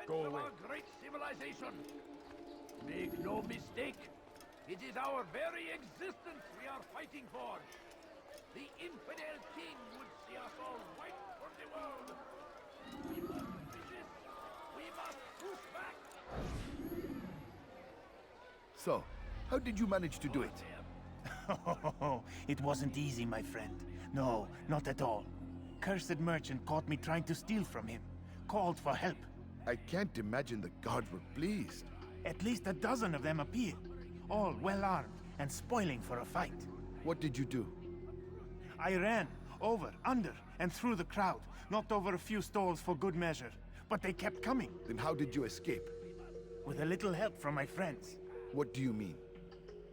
Go away. Our great civilization. Make no mistake, it is our very existence we are fighting for. The infidel king would see us all wiped from the world. We must resist. We must push back. So, how did you manage to do it? It wasn't easy, my friend. No, not at all. Cursed merchant caught me trying to steal from him. Called for help. I can't imagine the guards were pleased. At least a dozen of them appeared. All well armed and spoiling for a fight. What did you do? I ran, over, under, and through the crowd. Knocked over a few stalls for good measure. But they kept coming. Then how did you escape? With a little help from my friends. What do you mean?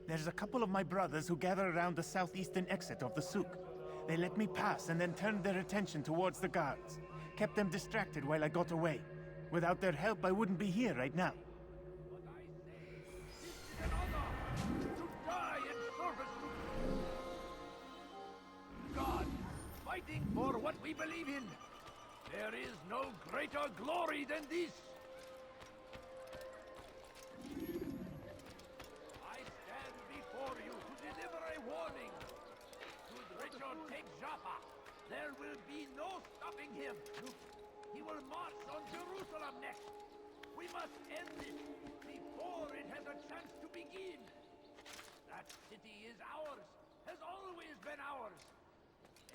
There's a couple of my brothers who gather around the southeastern exit of the souk. They let me pass and then turned their attention towards the guards. Kept them distracted while I got away. Without their help, I wouldn't be here right now. An honor to die in service to God, fighting for what we believe in. There is no greater glory than this. I stand before you to deliver a warning. Should Richard take Jaffa, there will be no stopping him. He will march on Jerusalem next. We must end this before it has a chance to begin. That city is ours, has always been ours.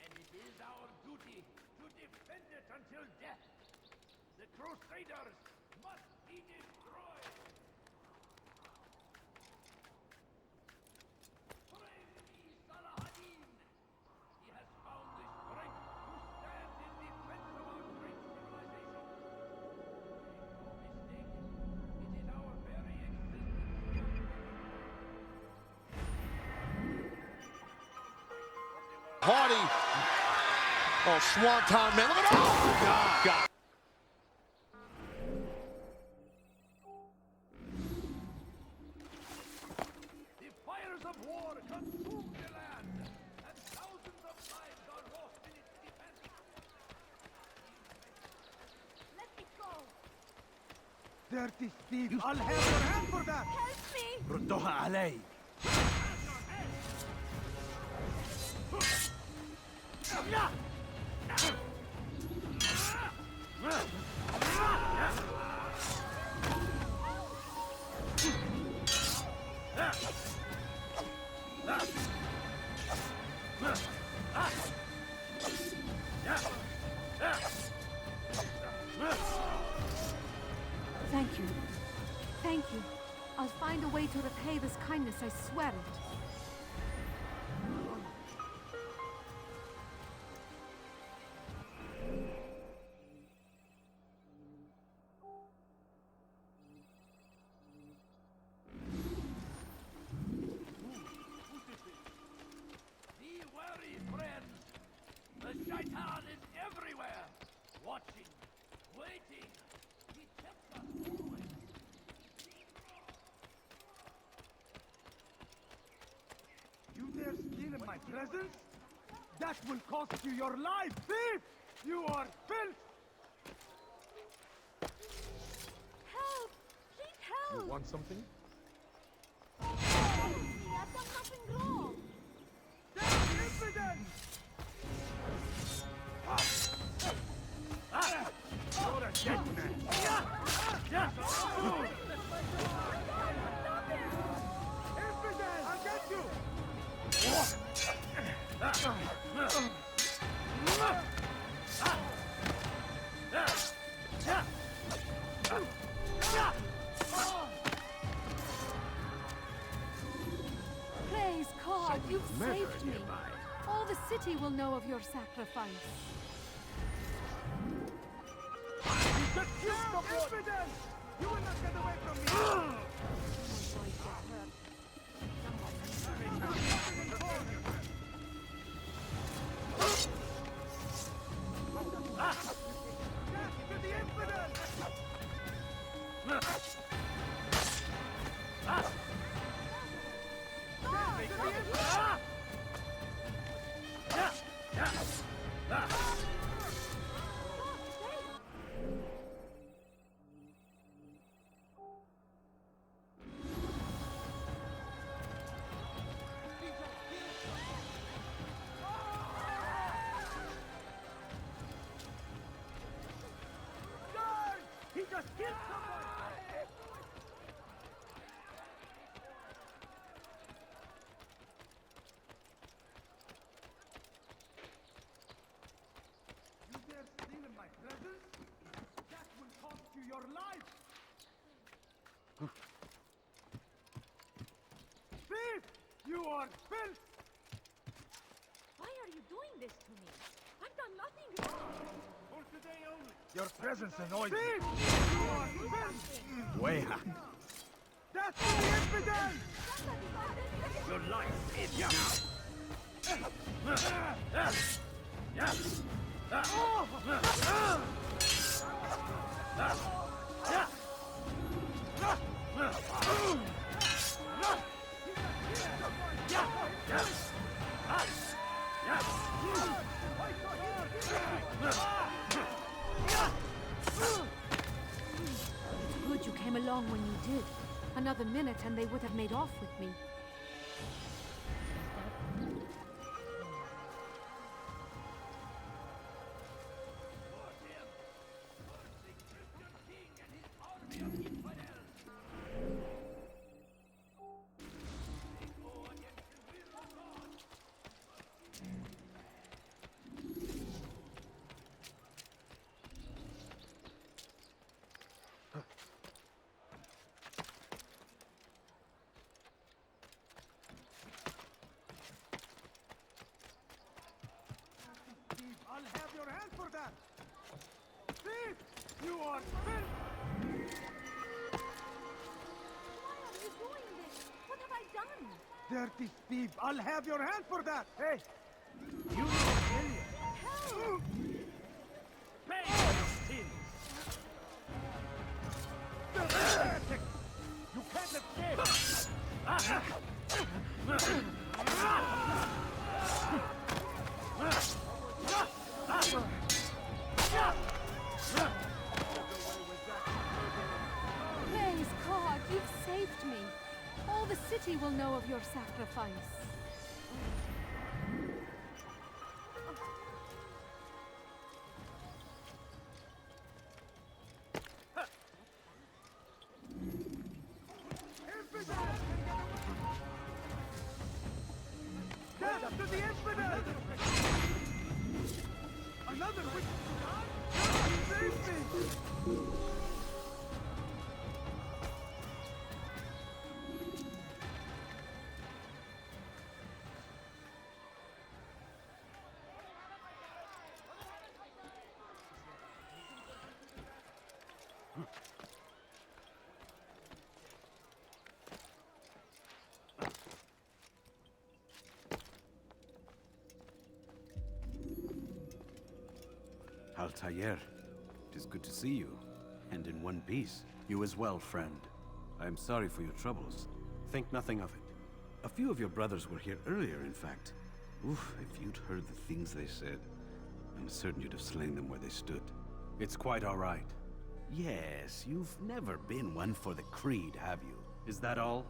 And it is our duty to defend it until death. The Crusaders must be destroyed. Praise be Saladin! He has found the strength to stand in defense of our great civilization. Make no mistake, it is our very existence. Hardy. Oh, Swanton, man. Look at that. Oh, God. The fires of war consume the land, and thousands of lives are lost in its defense. Let me go! Dirty thief! I'll have your hand for that! Help me! ردوها علي. Thank you. Thank you. I'll find a way to repay this kindness, I swear it. Be wary, friends. The Shaitan is everywhere, watching, waiting. He tempts us always. You dare steal in my presence? That will cost you your life, thief! You are filth! Help! Please help! You want something? Help me! I've done nothing wrong! Dirty infidel! You're a dead man. Infidel! I'll get you! Praise God, you've saved me. All the city will know of your sacrifice. Infidel! You will not get away from me! Death to the infidel! Death to the infidel! just killed someone! You dare steal in my presence? That will cost you your life! Thief! You are filth! Why are you doing this to me? I've done nothing wrong. For today only. Your presence annoys me. You are filth! Weha. That's the infidel! Your life is now. Good you came along when you did. Another minute and they would have made off with me. Thief, I'll have your hand for that! Thief! You are filth! Why are you doing this? What have I done? Dirty thief! I'll have your hand for that! Hey! You Help! Pay for your sins. You can't escape! Praise God, you've saved me. All the city will know of your sacrifice. Death to the infidel! Another wicked save me! Altair, it is good to see you, and in one piece. You as well, friend. I am sorry for your troubles. Think nothing of it. A few of your brothers were here earlier, in fact. Oof, if you'd heard the things they said, I'm certain you'd have slain them where they stood. It's quite all right. Yes, you've never been one for the creed, have you? Is that all?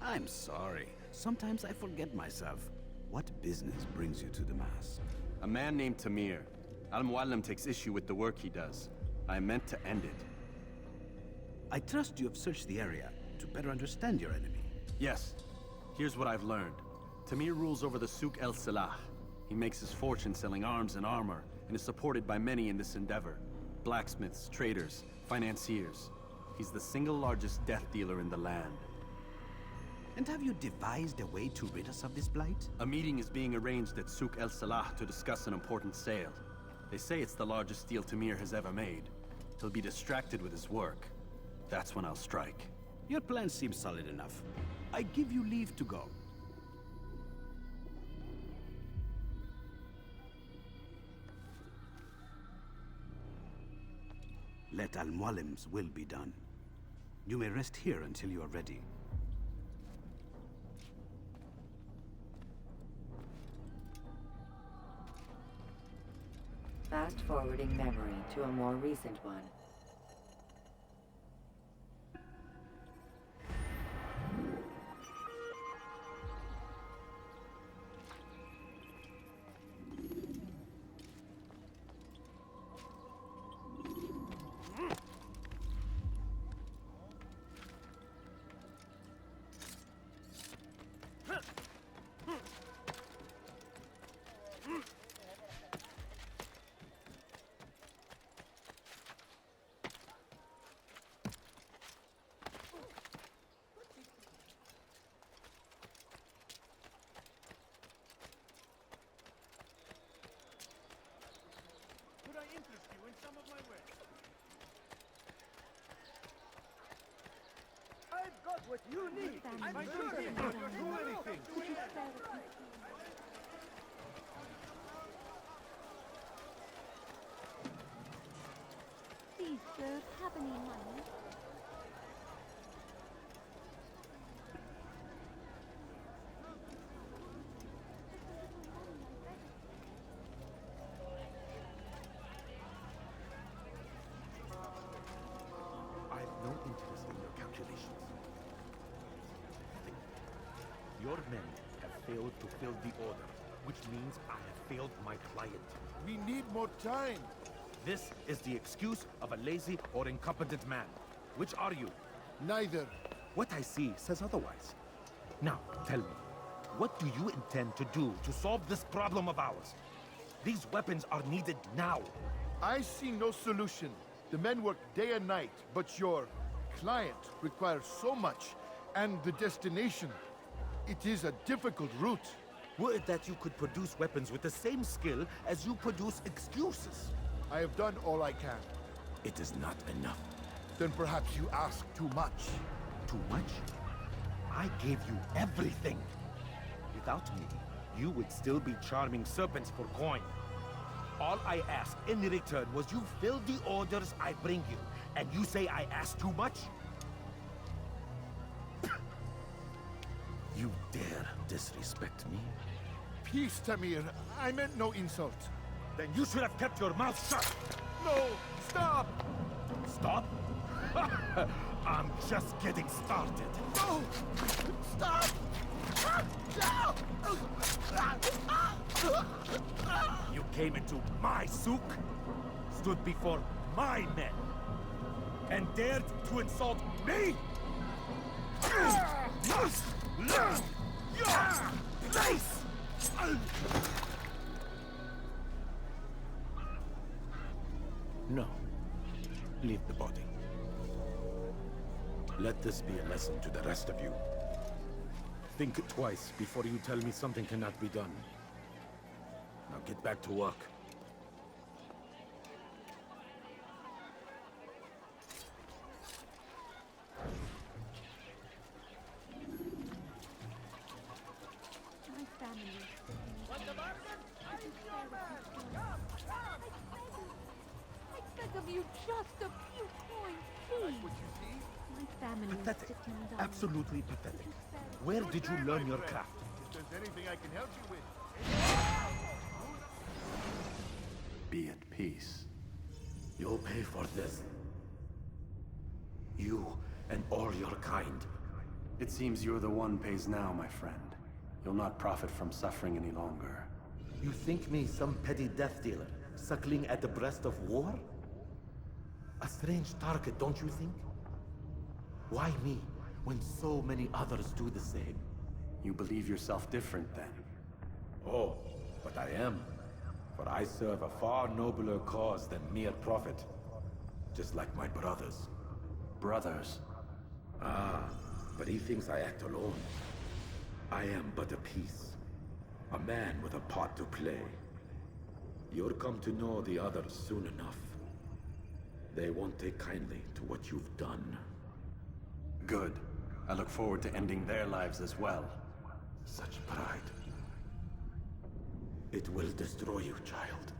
I'm sorry. Sometimes I forget myself. What business brings you to the Mass? A man named Tamir. Al-Mualim takes issue with the work he does. I meant to end it. I trust you have searched the area to better understand your enemy. Yes. Here's what I've learned. Tamir rules over the Souk El Salah. He makes his fortune selling arms and armor, and is supported by many in this endeavor. Blacksmiths, traders, financiers. He's the single largest death dealer in the land. And have you devised a way to rid us of this blight? A meeting is being arranged at Souk El Salah to discuss an important sale. They say it's the largest deal Tamir has ever made. He'll be distracted with his work. That's when I'll strike. Your plan seems solid enough. I give you leave to go. Let Al-Mualim's will be done. You may rest here until you are ready. Fast-forwarding memory to a more recent one. got what you need. I'm sure he will do anything. Would you spare the people? Please, sir, have any money? I have no interest in your calculations. Your men have failed to fill the order, which means I have failed my client. We need more time. This is the excuse of a lazy or incompetent man. Which are you? Neither. What I see says otherwise. Now, tell me, what do you intend to do to solve this problem of ours? These weapons are needed now. I see no solution. The men work day and night, but your client requires so much, and the destination. It is a difficult route. Were it that you could produce weapons with the same skill as you produce excuses? I have done all I can. It is not enough. Then perhaps you ask too much. Too much? I gave you everything. Without me, you would still be charming serpents for coin. All I ask in return was you fill the orders I bring you, and you say I ask too much? You dare disrespect me? Peace, Tamir. I meant no insult. Then you should have kept your mouth shut! No! Stop! Stop? I'm just getting started. No! Stop! You came into my souk, stood before my men, and dared to insult me? Place! No. Leave the body. Let this be a lesson to the rest of you. Think twice before you tell me something cannot be done. Now get back to work. My family. I beg of you, just a few coins, please. My family is Pathetic. sitting down. Absolutely pathetic. Where did you learn your craft? If there's anything I can help you with. Be at peace. You'll pay for this. You and all your kind. It seems you're the one pays now, my friend. You'll not profit from suffering any longer. You think me some petty death dealer, suckling at the breast of war? A strange target, don't you think? Why me, when so many others do the same? You believe yourself different, then? Oh, but I am. For I serve a far nobler cause than mere profit. Just like my brothers. Brothers? Ah, but he thinks I act alone. I am but a piece. A man with a part to play. You'll come to know the others soon enough. They won't take kindly to what you've done. Good. I look forward to ending their lives as well. Such pride. It will destroy you, child.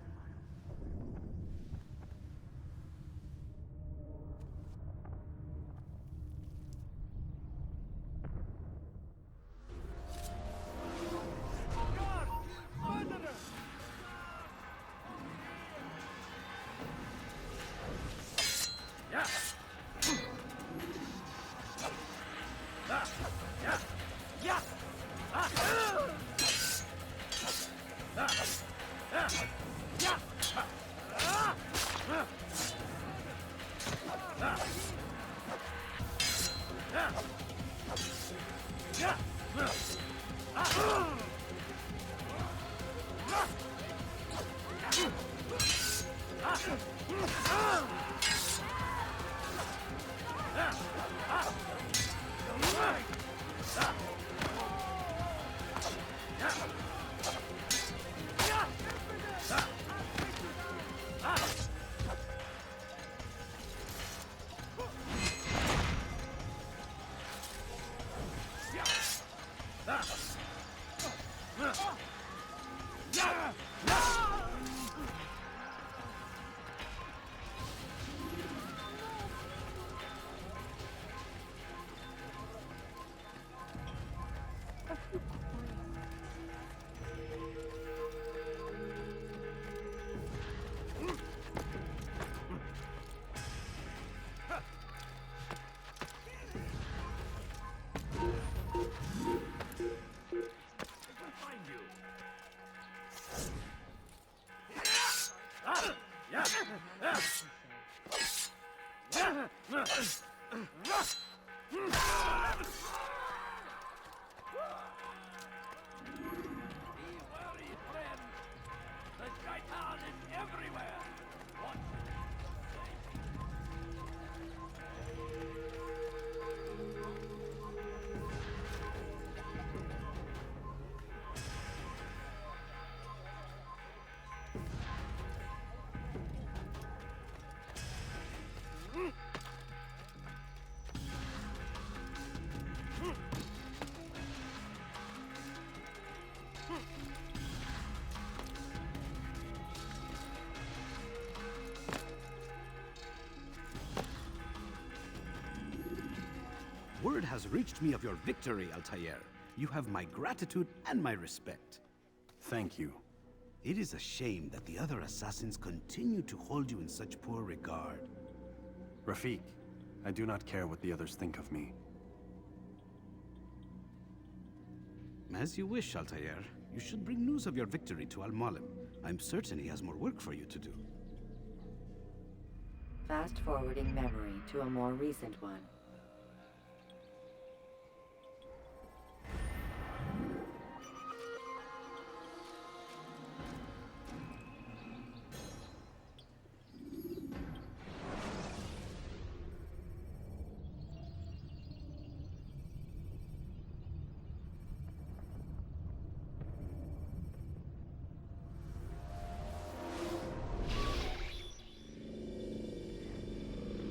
Be wary, friend. The shaitan is everywhere. Watch Word has reached me of your victory, Altair. You have my gratitude and my respect. Thank you. It is a shame that the other assassins continue to hold you in such poor regard. Rafik, I do not care what the others think of me. As you wish, Altair. You should bring news of your victory to Al-Mualim. I'm certain he has more work for you to do. Fast forwarding memory to a more recent one.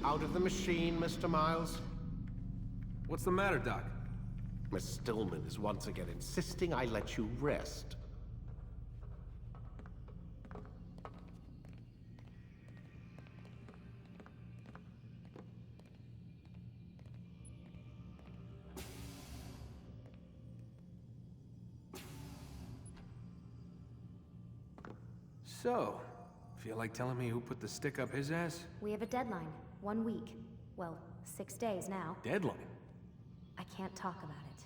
Out of the machine, Mr. Miles? What's the matter, Doc? Miss Stillman is once again insisting I let you rest. So, feel like telling me who put the stick up his ass? We have a deadline. 1 week. Well, 6 days now. Deadline? I can't talk about it.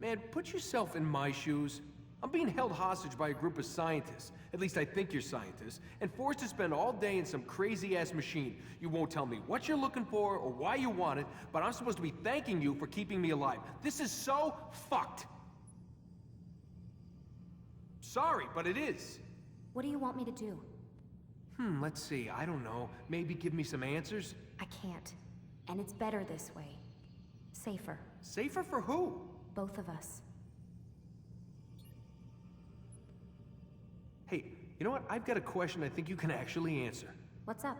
Man, put yourself in my shoes. I'm being held hostage by a group of scientists. At least I think you're scientists. And forced to spend all day in some crazy-ass machine. You won't tell me what you're looking for or why you want it, but I'm supposed to be thanking you for keeping me alive. This is so fucked. Sorry, but it is. What do you want me to do? Let's see. I don't know. Maybe give me some answers? I can't. And it's better this way. Safer. Safer for who? Both of us. Hey, you know what? I've got a question I think you can actually answer. What's up?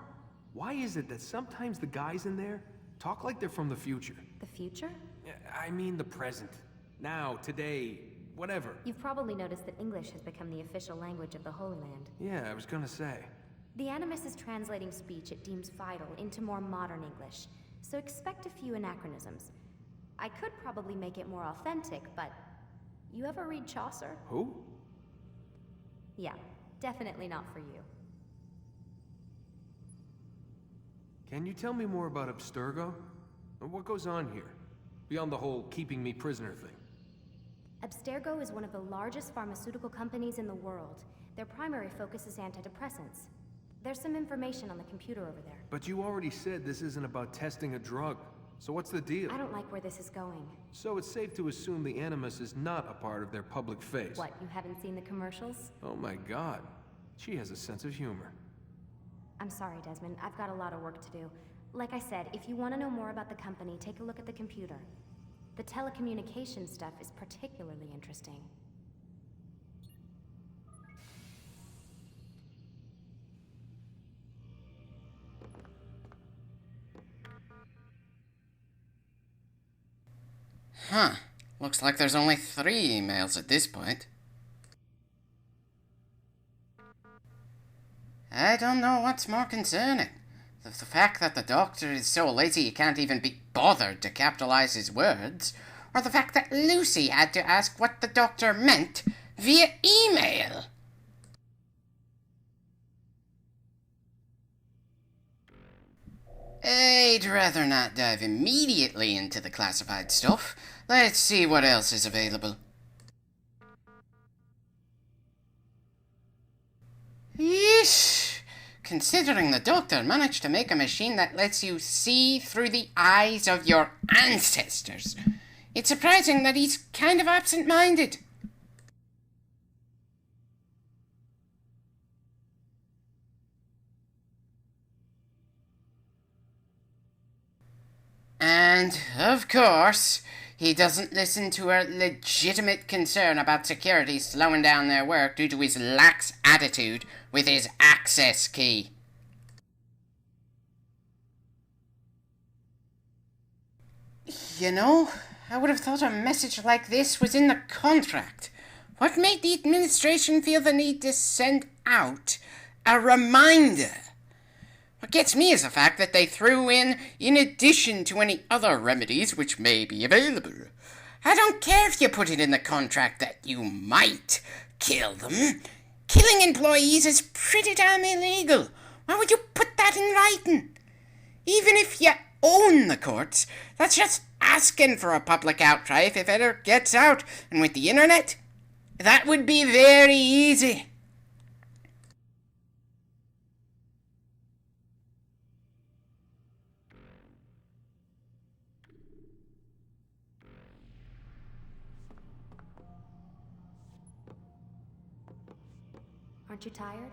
Why is it that sometimes the guys in there talk like they're from the future? The future? I mean the present. Now, today, whatever. You've probably noticed that English has become the official language of the Holy Land. Yeah, I was gonna say. The Animus is translating speech it deems vital into more modern English, so expect a few anachronisms. I could probably make it more authentic, but... You ever read Chaucer? Who? Yeah, definitely not for you. Can you tell me more about Abstergo? And what goes on here? Beyond the whole keeping me prisoner thing. Abstergo is one of the largest pharmaceutical companies in the world. Their primary focus is antidepressants. There's some information on the computer over there. But you already said this isn't about testing a drug. So what's the deal? I don't like where this is going. So it's safe to assume the Animus is not a part of their public face. What, you haven't seen the commercials? Oh my god. She has a sense of humor. I'm sorry, Desmond. I've got a lot of work to do. Like I said, if you want to know more about the company, take a look at the computer. The telecommunications stuff is particularly interesting. Huh. Looks like there's only 3 emails at this point. I don't know what's more concerning. The fact that the doctor is so lazy he can't even be bothered to capitalize his words, or the fact that Lucy had to ask what the doctor meant via email. I'd rather not dive immediately into the classified stuff. Let's see what else is available. Yeesh! considering the Doctor managed to make a machine that lets you see through the eyes of your ancestors, it's surprising that he's kind of absent-minded. And, of course, he doesn't listen to a legitimate concern about security slowing down their work due to his lax attitude with his access key. You know, I would have thought a message like this was in the contract. What made the administration feel the need to send out a reminder? What gets me is the fact that they threw in addition to any other remedies which may be available. I don't care if you put it in the contract that you might kill them. Killing employees is pretty damn illegal. Why would you put that in writing? Even if you own the courts, that's just asking for a public outcry if it ever gets out. And with the internet, that would be very easy. Aren't you tired?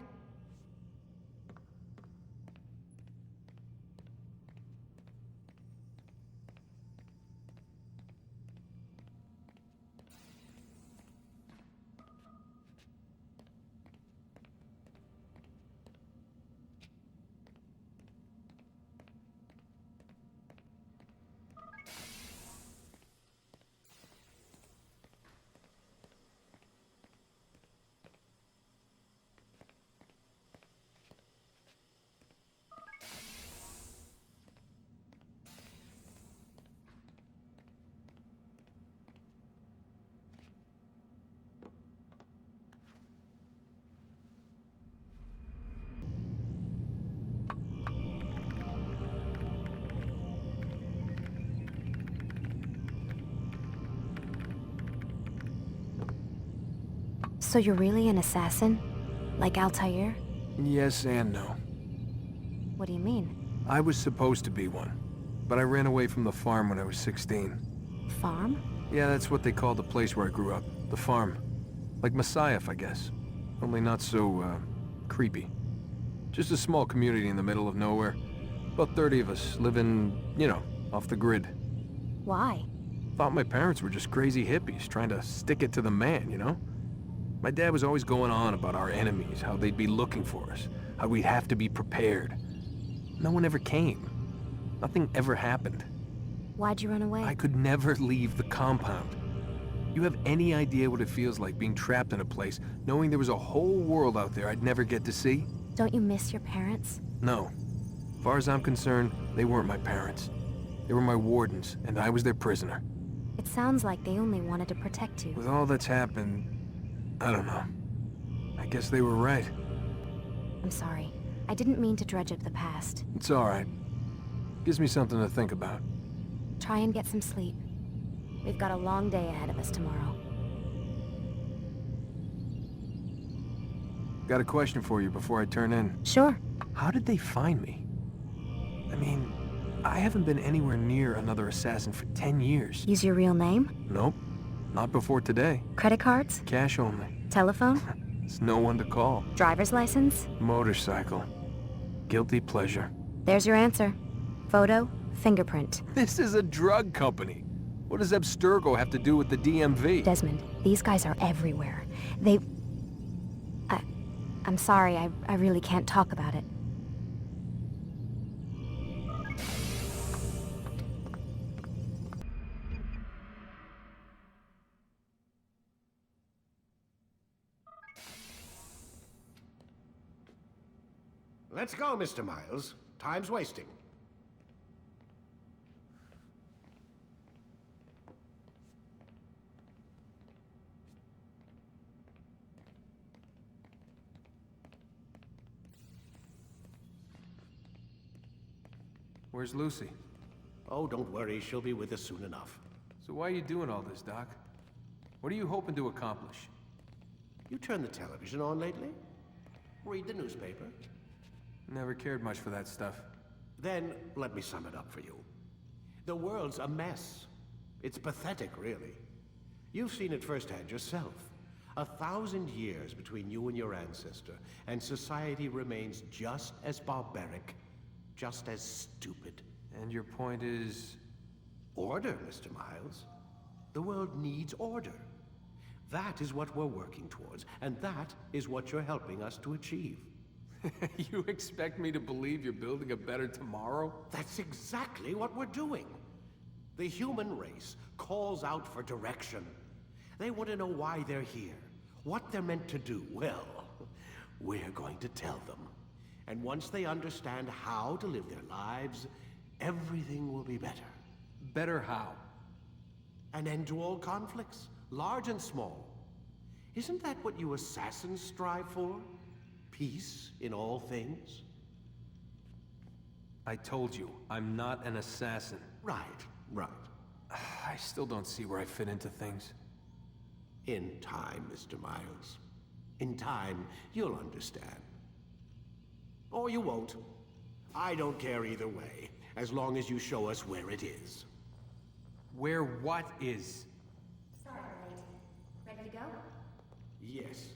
So you're really an assassin? Like Altair? Yes and no. What do you mean? I was supposed to be one, but I ran away from the farm when I was 16. Farm? Yeah, that's what they called the place where I grew up. The farm. Like Messiah, I guess. Only not so, creepy. Just a small community in the middle of nowhere. About 30 of us, living, you know, off the grid. Why? Thought my parents were just crazy hippies, trying to stick it to the man, you know? My dad was always going on about our enemies, how they'd be looking for us, how we'd have to be prepared. No one ever came. Nothing ever happened. Why'd you run away? I could never leave the compound. You have any idea what it feels like being trapped in a place, knowing there was a whole world out there I'd never get to see? Don't you miss your parents? No. As far as I'm concerned, they weren't my parents. They were my wardens, and I was their prisoner. It sounds like they only wanted to protect you. With all that's happened, I don't know. I guess they were right. I'm sorry. I didn't mean to dredge up the past. It's alright. Gives me something to think about. Try and get some sleep. We've got a long day ahead of us tomorrow. Got a question for you before I turn in. Sure. How did they find me? I mean, I haven't been anywhere near another assassin for 10 years. Use your real name? Nope. Not before today. Credit cards? Cash only. Telephone? There's no one to call. Driver's license? Motorcycle. Guilty pleasure. There's your answer. Photo, fingerprint. This is a drug company. What does Abstergo have to do with the DMV? Desmond, these guys are everywhere. I'm sorry, I really can't talk about it. Let's go, Mr. Miles. Time's wasting. Where's Lucy? Oh, don't worry. She'll be with us soon enough. So why are you doing all this, Doc? What are you hoping to accomplish? You turned the television on lately? Read the newspaper? Never cared much for that stuff. Then, let me sum it up for you. The world's a mess. It's pathetic, really. You've seen it firsthand yourself. 1,000 years between you and your ancestor, and society remains just as barbaric, just as stupid. And your point is? Order, Mr. Miles. The world needs order. That is what we're working towards, and that is what you're helping us to achieve. You expect me to believe you're building a better tomorrow? That's exactly what we're doing. The human race calls out for direction. They want to know why they're here, what they're meant to do. Well, we're going to tell them. And once they understand how to live their lives, everything will be better. Better how? An end to all conflicts, large and small. Isn't that what you assassins strive for? Peace in all things? I told you, I'm not an assassin. Right. I still don't see where I fit into things. In time, Mr. Miles. In time, you'll understand. Or you won't. I don't care either way, as long as you show us where it is. Where what is? Sorry, lady. Ready to go? Yes.